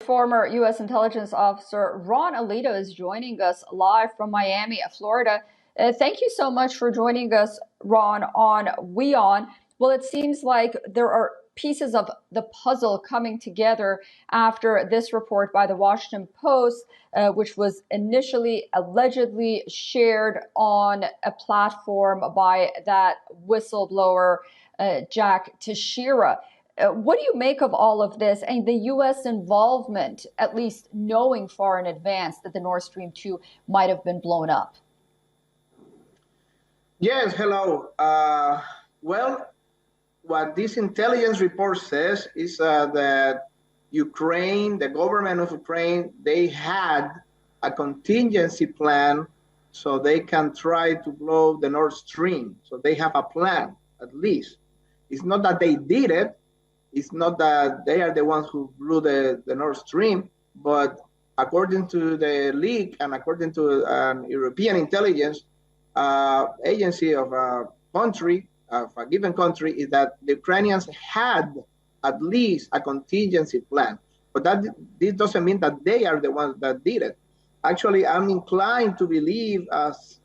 Former U.S. intelligence officer Ron Aledo is joining us live from Miami, Florida. Thank you so much for joining us, Ron, on WION. Well, it seems like there are pieces of the puzzle coming together after this report by the Washington Post, which was initially allegedly shared on a platform by that whistleblower, Jack Teixeira. What do you make of all of this and the U.S. involvement, at least knowing far in advance that the Nord Stream 2 might have been blown up? Yes, hello. Well, what this intelligence report says is that Ukraine, the government of Ukraine, they had a contingency plan so they can try to blow the Nord Stream. So they have a plan, at least. It's not that they did it. It's not that they are the ones who blew the Nord Stream, but according to the leak and according to an European intelligence agency of a country, of a given country, is that the Ukrainians had at least a contingency plan. But this doesn't mean that they are the ones that did it. Actually, I'm inclined to believe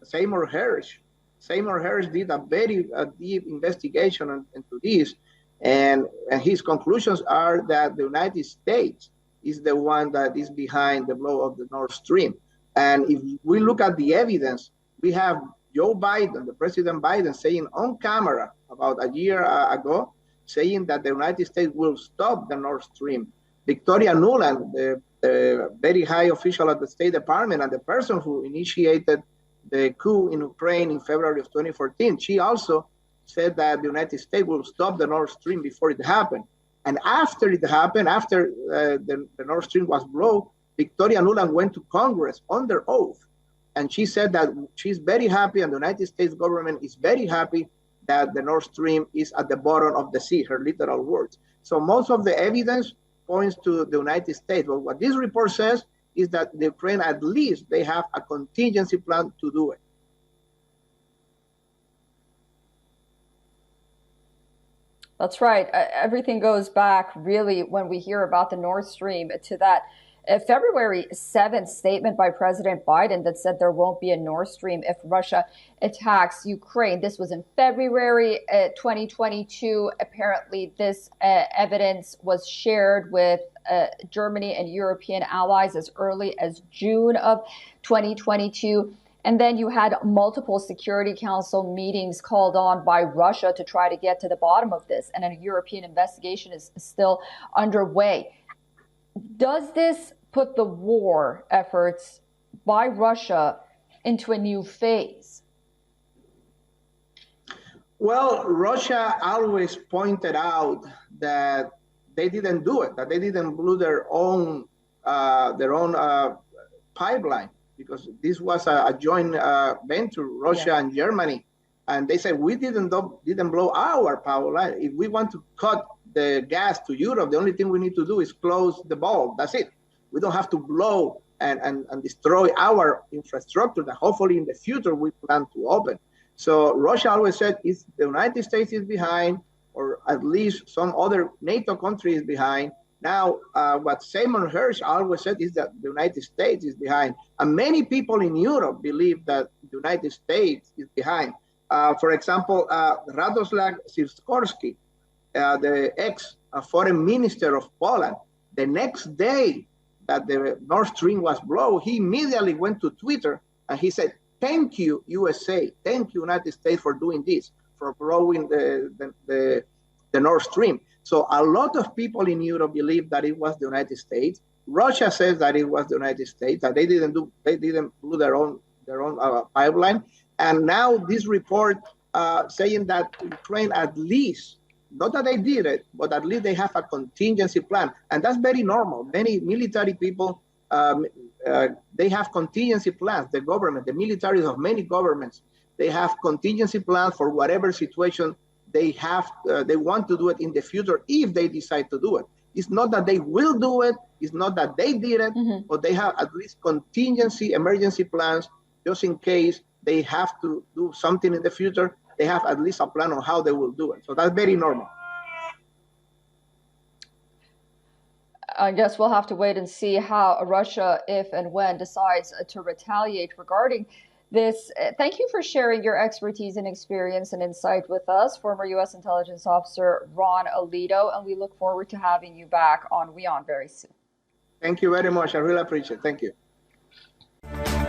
Seymour Hersh. Seymour Hersh did a very deep investigation into this. And his conclusions are that the United States is the one that is behind the blow of the Nord Stream. And if we look at the evidence, we have Joe Biden, the President Biden, saying on camera about a year ago, saying that the United States will stop the Nord Stream. Victoria Nuland, the very high official at the State Department and the person who initiated the coup in Ukraine in February of 2014, she also said that the United States will stop the Nord Stream before it happened. And after it happened, after the Nord Stream was blown, Victoria Nuland went to Congress under oath. And she said that she's very happy, and the United States government is very happy that the Nord Stream is at the bottom of the sea, her literal words. So most of the evidence points to the United States. But what this report says is that the Ukraine, at least, they have a contingency plan to do it. That's right. Everything goes back, really, when we hear about the Nord Stream, to that February 7th statement by President Biden that said there won't be a Nord Stream if Russia attacks Ukraine. This was in February 2022. Apparently, this evidence was shared with Germany and European allies as early as June of 2022. And then you had multiple Security Council meetings called on by Russia to try to get to the bottom of this. And a European investigation is still underway. Does this put the war efforts by Russia into a new phase? Well, Russia always pointed out that they didn't do it, that they didn't blow their own pipeline, because this was a joint venture, Russia and Germany. And they said, we didn't blow our power line. If we want to cut the gas to Europe, the only thing we need to do is close the bulb. That's it. We don't have to blow and destroy our infrastructure that hopefully in the future we plan to open. So Russia always said the United States is behind, or at least some other NATO country is behind. Now, what Seymour Hersh always said is that the United States is behind. And many people in Europe believe that the United States is behind. For example, Radoslav Sikorski, the ex-foreign minister of Poland, the next day that the Nord Stream was blown, he immediately went to Twitter and he said, thank you, USA, thank you, United States, for doing this, for blowing the Nord Stream. So a lot of people in Europe believe that it was the United States. Russia says that it was the United States, that they didn't blow their own pipeline. And now this report saying that Ukraine, at least, not that they did it, but at least they have a contingency plan. And that's very normal. Many military people, they have contingency plans. The government, the militaries of many governments, they have contingency plans for whatever situation they want to do it in the future if they decide to do it. It's not that they will do it. It's not that they did it, but they have at least contingency emergency plans just in case they have to do something in the future. They have at least a plan on how they will do it. So that's very normal. I guess we'll have to wait and see how Russia, if and when, decides to retaliate regarding this. Thank you for sharing your expertise and experience and insight with us, former U.S. intelligence officer Ron Aledo, and we look forward to having you back on WION very soon. Thank you very much. I really appreciate it. Thank you.